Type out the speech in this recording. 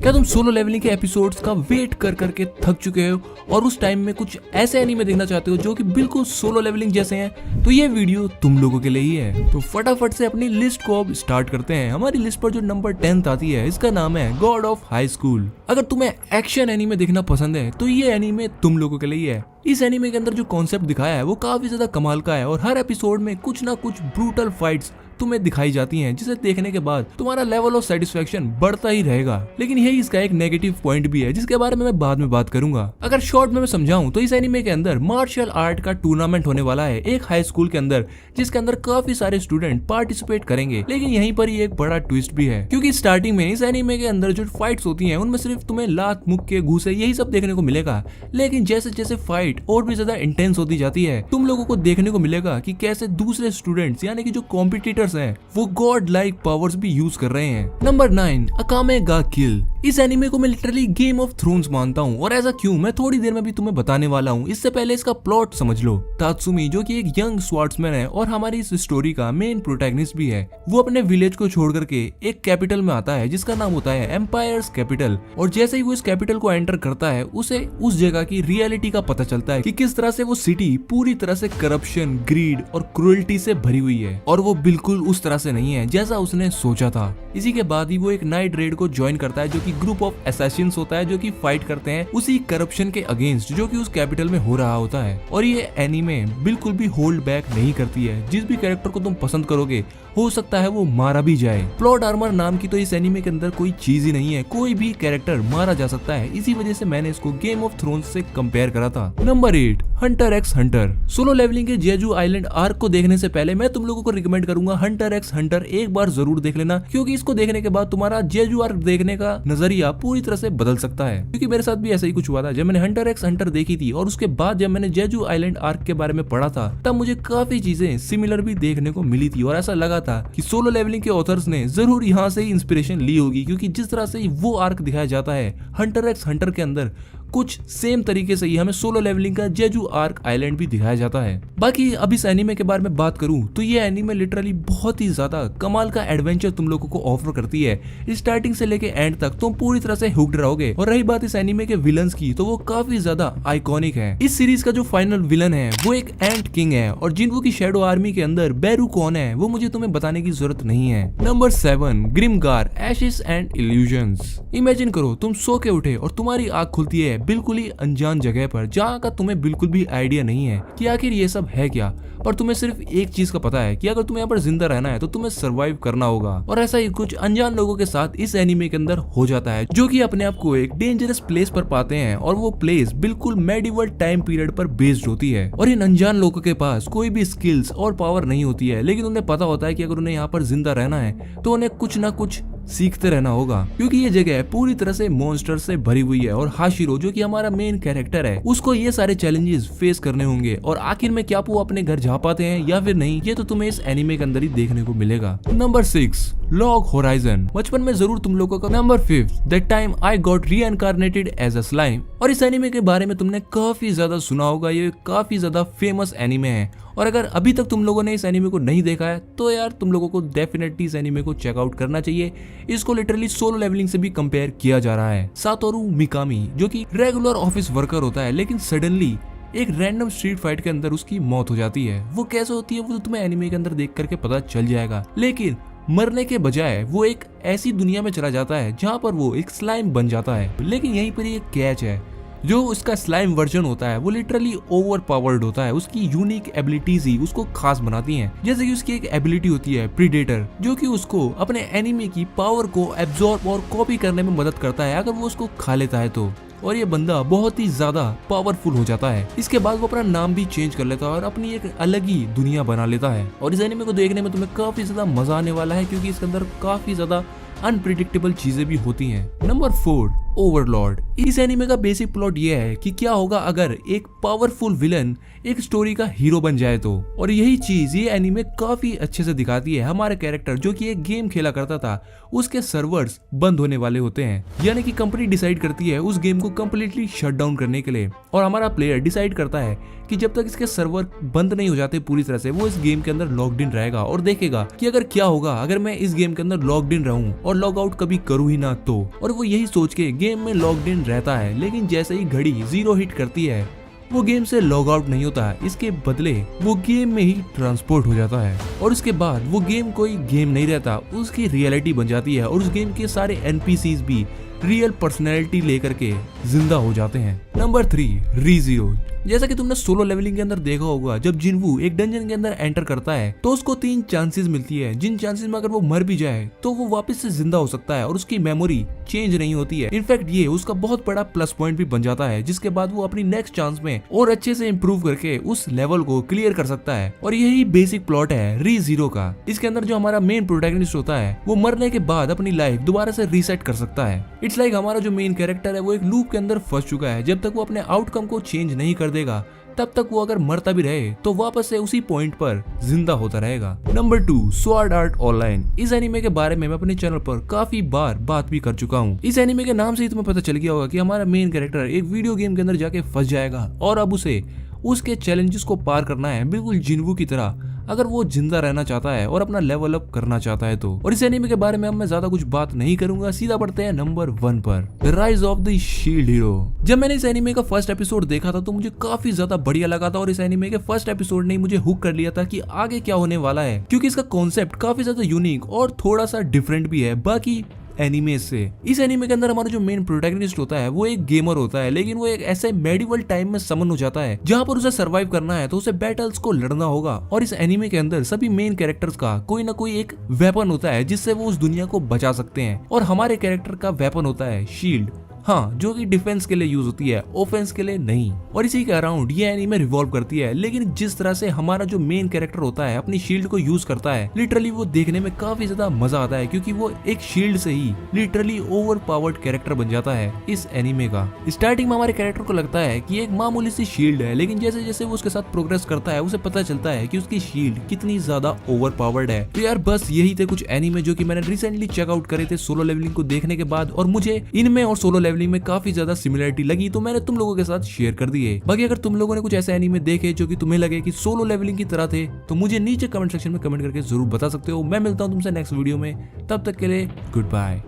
क्या तुम solo Leveling के एपिसोड्स का वेट कर करके थक चुके हो और उस टाइम में कुछ ऐसे एनीमे देखना चाहते हो जो कि बिल्कुल सोलो लेवलिंग जैसे हैं? तो ये वीडियो तुम लोगों के लिए ही है। तो फटाफट से अपनी लिस्ट को अब स्टार्ट करते हैं। हमारी लिस्ट पर जो नंबर 10 आती है इसका नाम है गॉड ऑफ हाई स्कूल। अगर तुम्हें एक्शन एनीमे देखना पसंद है तो ये एनीमे तुम लोगों के लिए ही है। इस एनीमे के अंदर जो कॉन्सेप्ट दिखाया है वो काफी ज्यादा कमाल का है और हर एपिसोड में कुछ ना कुछ ब्रूटल फाइट्स तुम्हें दिखाई जाती हैं, जिसे देखने के बाद तुम्हारा लेवल ऑफ सेटिस्फेक्शन बढ़ता ही रहेगा। लेकिन यही इसका एक नेगेटिव पॉइंट भी है जिसके बारे में मैं बाद में बात करूंगा। अगर शॉर्ट में मैं समझाऊं तो इस एनीमे के अंदर मार्शल आर्ट का टूर्नामेंट होने वाला है एक हाई स्कूल के अंदर, जिसके अंदर काफी सारे स्टूडेंट पार्टिसिपेट करेंगे। लेकिन यहीं पर ही एक बड़ा ट्विस्ट भी है, क्योंकि स्टार्टिंग में इस एनीमे के अंदर जो फाइट्स होती है उनमें सिर्फ तुम्हें लात, मुक्के, घूसे यही सब देखने को मिलेगा। लेकिन जैसे जैसे फाइट और भी ज्यादा इंटेंस होती जाती है तुम लोगों को देखने को मिलेगा कि कैसे दूसरे स्टूडेंट्स यानी कि जो कॉम्पिटिटर्स हैं वो गॉड लाइक पावर्स भी यूज कर रहे हैं। नंबर 9 अकामे गा किल। इस एनीमे को मैं लिटरली गेम ऑफ थ्रोन्स मानता हूँ और ऐसा क्यों मैं थोड़ी देर में भी तुम्हें बताने वाला हूँ। इससे पहले इसका प्लॉट समझ लो। तात्सुमी जो कि एक यंग स्वॉर्ड्समैन है और हमारी इस स्टोरी का मेन प्रोटैगनिस्ट भी है, वो अपने विलेज को छोड़ करके एक कैपिटल में आता है जिसका नाम होता है एम्पायर्स कैपिटल। और जैसे ही वो इस कैपिटल को एंटर करता है उसे उस जगह की रियलिटी का पता चलता है कि किस तरह से वो सिटी पूरी तरह से करप्शन, ग्रीड और क्रूएल्टी से भरी हुई है। और वो बिल्कुल उस तरह से नहीं है जैसा उसने सोचा था। इसी के बाद ही वो एक नाइट रेड को ज्वाइन करता है जो कि ग्रुप ऑफ असैसिन्स होता है जो कि फाइट करते हैं उसी करप्शन के अगेंस्ट जो कि उस कैपिटल में हो रहा होता है। और ये एनीमे बिल्कुल भी होल्ड बैक नहीं करती है। जिस भी कैरेक्टर को तुम पसंद करोगे हो सकता है वो मारा भी जाए। प्लॉट आर्मर नाम की तो इस एनीमे के अंदर कोई चीज ही नहीं है, कोई भी कैरेक्टर मारा जा सकता है। इसी वजह से मैंने इसको गेम ऑफ थ्रोन्स से कंपेयर करा था। Number 8 Hunter x Hunter. Solo Leveling के जेजू आइलैंड आर्क को देखने से पहले मैं तुम लोगों को रिकमेंड करूंगा हंटर एक्स हंटर एक बार जरूर देख लेना, क्योंकि इसको देखने के बाद तुम्हारा जेजू आर्क देखने का नजरिया पूरी तरह से बदल सकता है। क्योंकि मेरे साथ भी ऐसा ही कुछ हुआ था जब मैंने हंटर एक्स हंटर देखी थी और उसके बाद जब मैंने जेजू आइलैंड आर्क के बारे में पढ़ा था तब मुझे काफी चीजें सिमिलर भी देखने को मिली थी और ऐसा लगा था कि सोलो लेवलिंग के ऑथर्स ने जरूर यहाँ से ही इंस्पिरेशन ली होगी, क्योंकि जिस तरह से वो आर्क दिखाया जाता है हंटर एक्स हंटर के अंदर कुछ सेम तरीके से ही हमें सोलो लेवलिंग का जेजू आर्क आइलैंड भी दिखाया जाता है। बाकी अब इस एनीमे के बारे में बात करूं तो ये एनीमे लिटरली बहुत ही ज्यादा कमाल का एडवेंचर तुम लोगों को ऑफर करती है। स्टार्टिंग से लेके एंड तक तुम पूरी तरह से हुक्ड रहोगे। और रही बात इस एनीमे के विलन्स की तो वो काफी ज्यादा आइकॉनिक है। इस सीरीज का जो फाइनल विलन है वो एक एंट किंग है और जिनको की शैडो आर्मी के अंदर बैरू कौन है वो मुझे तुम्हें बताने की जरूरत नहीं है। Number 7 Grimgar ashes and illusions. Imagine करो तुम सो के उठे और तुम्हारी आंख खुलती है बिल्कुल ही अनजान जगह पर जहाँ का तुम्हें बिल्कुल भी आइडिया नहीं है कि आखिर ये सब है क्या, पर तुम्हें सिर्फ एक चीज का पता है कि अगर तुम्हें यहाँ पर जिंदा रहना है तो तुम्हें सरवाइव करना होगा। और ऐसा ही कुछ अनजान लोगों के साथ इस एनीमे के अंदर हो जाता है जो कि अपने आप को एक डेंजरस प्लेस पर पाते हैं और वो प्लेस बिल्कुल मेडिवल टाइम पीरियड पर बेस्ड होती है। और इन अनजान लोगों के पास कोई भी स्किल्स और पावर नहीं होती है, लेकिन उन्हें पता होता है कि अगर उन्हें यहाँ पर जिंदा रहना है तो उन्हें कुछ ना कुछ सीखते रहना होगा, क्योंकि ये जगह पूरी तरह से मॉन्स्टर से भरी हुई है। और हाशिरो जो कि हमारा मेन कैरेक्टर है उसको ये सारे चैलेंजेस फेस करने होंगे और आखिर में क्या वो अपने घर जा पाते हैं या फिर नहीं, ये तो तुम्हें इस एनीमे के अंदर ही देखने को मिलेगा। Number 6 log horizon. बचपन में जरूर तुम लोगों का number 5 that time I got reincarnated as a slime. और इस एनीमे के बारे में तुमने काफी ज्यादा सुना होगा, ये काफी ज्यादा फेमस एनीमे है। और अगर अभी तक तुम लोगों ने इस एनीमे को नहीं देखा है तो यार तुम लोगों को डेफिनेटली इस एनीमे को चेकआउट करना चाहिए। इसको लिटरली सोलो लेवलिंग से भी कंपेयर किया जा रहा है। सातोरू मिकामी जो कि रेगुलर ऑफिस वर्कर होता है, लेकिन सडनली एक रैंडम स्ट्रीट फाइट के अंदर उसकी मौत हो जाती है। वो कैसे होती है वो तो तुम्हें एनीमे के अंदर देख करके पता चल जाएगा। लेकिन मरने के बजाय वो एक ऐसी दुनिया में चला जाता है जहाँ पर वो एक स्लाइम बन जाता है। लेकिन यहीं पर एक कैच है, जो उसका स्लाइम वर्जन होता है वो लिटरली ओवर पावर्ड होता है। उसकी यूनिक एबिलिटीज ही उसको खास बनाती हैं। जैसे कि उसकी एक एबिलिटी होती है प्रीडेटर, जो कि उसको अपने एनिमी की पावर को एब्जॉर्ब और कॉपी करने में मदद करता है अगर वो उसको खा लेता है तो। और ये बंदा बहुत ही ज्यादा पावरफुल हो जाता है। इसके बाद वो अपना नाम भी चेंज कर लेता है और अपनी एक अलग ही दुनिया बना लेता है। और इस एनिमे को देखने में तुम्हें काफी ज्यादा मजा आने वाला है, क्योंकि इसके अंदर काफी ज्यादा अनप्रिडिक्टेबल चीजें भी होती हैं। Number 4 Overlord. इस एनीमे का बेसिक प्लॉट ये है कि क्या होगा अगर एक पावरफुल विलन एक स्टोरी का हीरो बन जाए तो, और यही चीज ये एनीमे काफी अच्छे से दिखाती है। हमारे कैरेक्टर जो कि एक गेम खेला करता था, उसके सर्वर्स बंद होने वाले होते हैं, यानी कि कंपनी डिसाइड करती है उस गेम को कम्प्लीटली शट डाउन करने के लिए, और हमारा प्लेयर डिसाइड करता है कि जब तक इसके सर्वर बंद नहीं हो जाते पूरी तरह से, वो इस गेम के अंदर लॉक्ड इन रहेगा और देखेगा कि अगर क्या होगा अगर मैं इस गेम के अंदर लॉक्ड इन रहूं और लॉग आउट कभी करूं ही ना तो। और वो यही सोच के गेम में लॉक्ड इन रहता है, लेकिन जैसे ही घड़ी 0 हिट करती है वो गेम से लॉग आउट नहीं होता है, इसके बदले वो गेम में ही ट्रांसपोर्ट हो जाता है, और उसके बाद वो गेम कोई गेम नहीं रहता, उसकी रियलिटी बन जाती है और उस गेम के सारे एनपीसीज भी रियल पर्सनैलिटी लेकर के जिंदा हो जाते हैं। नंबर 3, रीजीरो। जैसा कि तुमने सोलो लेवलिंग के अंदर देखा होगा, जब जिनवू एक डंजन के अंदर एंटर करता है तो उसको 3 चांसेस मिलती है, जिन चांसेस में अगर वो मर भी जाए तो वो वापस से जिंदा हो सकता है और उसकी मेमोरी चेंज नहीं होती है। इनफैक्ट ये उसका बहुत बड़ा प्लस पॉइंट भी बन जाता है, जिसके बाद वो अपनी नेक्स्ट चांस में और अच्छे से इम्प्रूव करके उस लेवल को क्लियर कर सकता है। और यही बेसिक प्लॉट है रीजीरो का। इसके अंदर जो हमारा मेन प्रोटैगनिस्ट होता है वो मरने के बाद अपनी लाइफ दोबारा से रीसेट कर सकता है। इट्स लाइक हमारा जो मेन कैरेक्टर है वो एक लूप के अंदर फंस चुका है। जब तक वो अपने आउटकम को चेंज नहीं कर देगा तब तक वो अगर मरता भी रहे तो वापस से उसी पॉइंट पर जिंदा होता रहेगा। Number 2, sword art online. इस एनीमे के बारे में मैं अपने चैनल पर काफी बार बात भी कर चुका हूँ। इस एनीमे के नाम से ही तुम्हें पता चल गया होगा कि हमारा मेन कैरेक्टर एक वीडियो गेम के अंदर जाके फंस जाएगा और अब उसे उसके चैलेंजेस को पार करना है, बिल्कुल जिनवू की तरह, अगर वो जिंदा रहना चाहता है और अपना लेवल अप करना चाहता है तो। और इस एनीमे के बारे में अब मैं ज्यादा कुछ बात नहीं करूंगा, सीधा बढ़ते हैं नंबर 1 पर, the rise of the shield hero. जब मैंने इस एनीमे का फर्स्ट एपिसोड देखा था तो मुझे काफी ज्यादा बढ़िया लगा था, और इस एनीमे के फर्स्ट एपिसोड ने मुझे हुक कर लिया था कि आगे क्या होने वाला है, क्योंकि इसका कॉन्सेप्ट काफी ज्यादा यूनिक और थोड़ा सा डिफरेंट भी है बाकी एनीमे से। इस एनीमे के अंदर हमारा जो मेन प्रोटैगनिस्ट होता है वो एक गेमर होता है, लेकिन वो एक ऐसे मेडिवल टाइम में समन हो जाता है जहाँ पर उसे सरवाइव करना है, तो उसे बैटल्स को लड़ना होगा। और इस एनीमे के अंदर सभी मेन कैरेक्टर्स का कोई ना कोई एक वेपन होता है जिससे वो उस दुनिया को बचा सकते हैं, और हमारे कैरेक्टर का वेपन होता है शील्ड, हाँ, जो कि डिफेंस के लिए यूज होती है, ऑफेंस के लिए नहीं। और इसी के अराउंड ये एनीमे रिवॉल्व करती है, लेकिन जिस तरह से हमारा जो मेन कैरेक्टर होता है अपनी शील्ड को यूज करता है, लिटरली वो देखने में काफी ज्यादा मजा आता है, क्योंकि वो एक शील्ड से ही लिटरली ओवर पावर्ड कैरेक्टर बन जाता है इस एनीमे का। स्टार्टिंग में हमारे कैरेक्टर को लगता है कि एक मामूली सी शील्ड है, लेकिन जैसे जैसे वो उसके साथ प्रोग्रेस करता है उसे पता चलता है कि उसकी शील्ड कितनी ज्यादा ओवर पावर्ड है। तो यार बस यही थे कुछ एनीमे जो कि मैंने रिसेंटली चेकआउट करे थे सोलो लेवलिंग को देखने के बाद, और मुझे इनमें और सोलो लेवलिंग में काफी ज्यादा सिमिलरिटी लगी, तो मैंने तुम लोगों के साथ शेयर कर दिए। बाकी अगर तुम लोगों ने कुछ ऐसे एनीमे देखे जो कि तुम्हें लगे कि सोलो लेवलिंग की तरह थे, तो मुझे नीचे कमेंट सेक्शन में कमेंट करके जरूर बता सकते हो। मैं मिलता हूं तुमसे नेक्स्ट वीडियो में, तब तक के लिए गुड बाय।